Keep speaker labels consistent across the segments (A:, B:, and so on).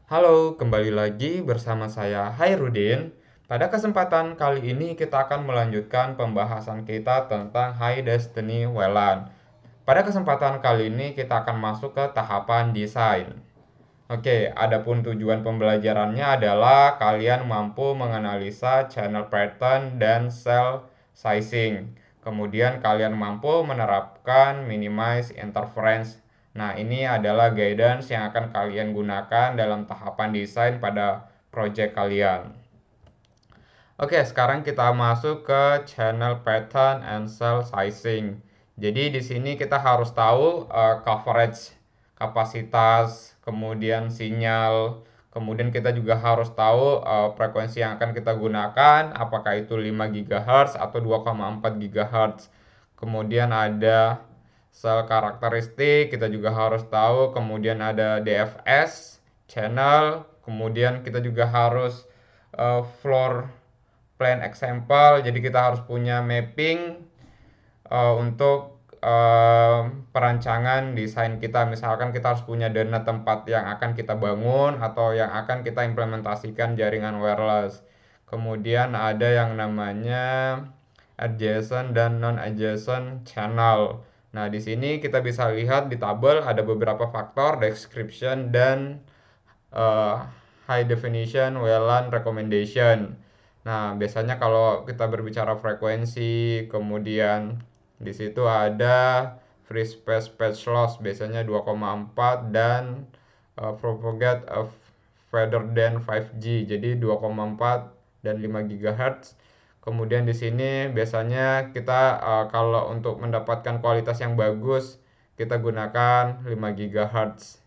A: Halo, kembali lagi bersama saya Hairudin. Pada kesempatan kali ini kita akan melanjutkan pembahasan kita tentang High Destiny Wayland. Pada kesempatan kali ini kita akan masuk ke tahapan desain. Oke, adapun tujuan pembelajarannya adalah kalian mampu menganalisa channel pattern dan cell sizing. Kemudian kalian mampu menerapkan minimize interference. Nah, ini adalah guidance yang akan kalian gunakan dalam tahapan desain pada project kalian. Oke, sekarang kita masuk ke channel pattern and cell sizing. Jadi di sini kita harus tahu coverage, kapasitas, kemudian sinyal, kemudian kita juga harus tahu frekuensi yang akan kita gunakan, apakah itu 5 GHz atau 2,4 GHz. Kemudian ada cell karakteristik, kita juga harus tahu, kemudian ada DFS, channel, kemudian kita juga harus floor plan example, jadi kita harus punya mapping untuk perancangan desain kita. Misalkan kita harus punya dana tempat yang akan kita bangun atau yang akan kita implementasikan jaringan wireless. Kemudian ada yang namanya adjacent dan non adjacent channel. Nah, di sini kita bisa lihat di tabel ada beberapa faktor description dan high definition WLAN recommendation. Nah, biasanya kalau kita berbicara frekuensi, kemudian di situ ada free space patch loss biasanya 2,4 dan propagate of further than 5G. Jadi 2,4 dan 5 GHz. Kemudian di sini biasanya kita kalau untuk mendapatkan kualitas yang bagus kita gunakan 5 GHz.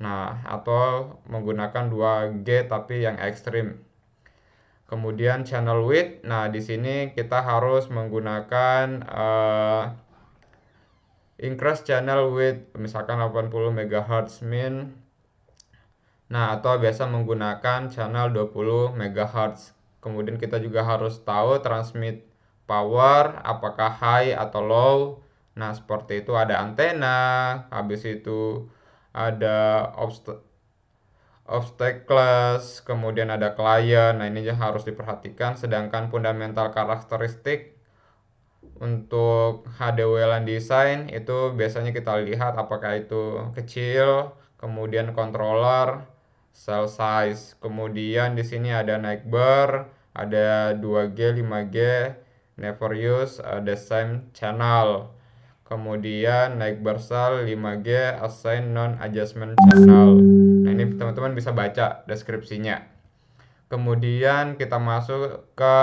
A: Nah, atau menggunakan 2G tapi yang ekstrim. Kemudian channel width. Nah, di sini kita harus menggunakan increase channel width misalkan 80 MHz min. Nah, atau biasa menggunakan channel 20 MHz. Kemudian kita juga harus tahu transmit power apakah high atau low. Nah, seperti itu ada antena, habis itu ada obstacles, kemudian ada klien. Nah, ini harus diperhatikan. Sedangkan fundamental karakteristik untuk HDW LAN design itu biasanya kita lihat apakah itu kecil, kemudian controller, cell size, kemudian di sini ada nightbar, ada 2G, 5G, never use the same channel. Kemudian naik cell 5G assign non adjustment channel. Nah, ini teman-teman bisa baca deskripsinya. Kemudian kita masuk ke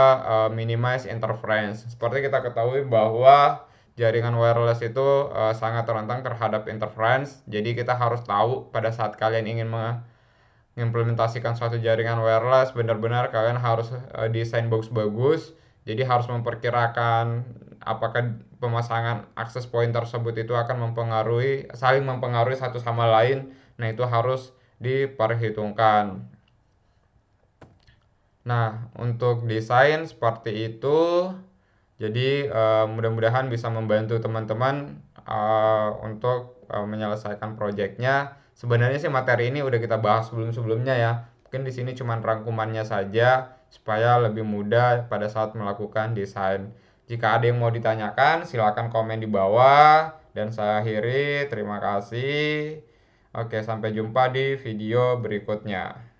A: minimize interference. Seperti kita ketahui bahwa jaringan wireless itu sangat rentan terhadap interference. Jadi kita harus tahu pada saat kalian ingin mengimplementasikan suatu jaringan wireless, benar-benar kalian harus desain bagus-bagus. Jadi harus memperkirakan apakah pemasangan akses point tersebut itu akan saling mempengaruhi satu sama lain. Nah, itu harus diperhitungkan. Nah, untuk desain seperti itu. Jadi mudah-mudahan bisa membantu teman-teman untuk menyelesaikan proyeknya. Sebenarnya sih materi ini udah kita bahas sebelum-sebelumnya ya. Mungkin di sini cuma rangkumannya saja supaya lebih mudah pada saat melakukan desain. Jika ada yang mau ditanyakan, silakan komen di bawah dan saya akhiri. Terima kasih. Oke, sampai jumpa di video berikutnya.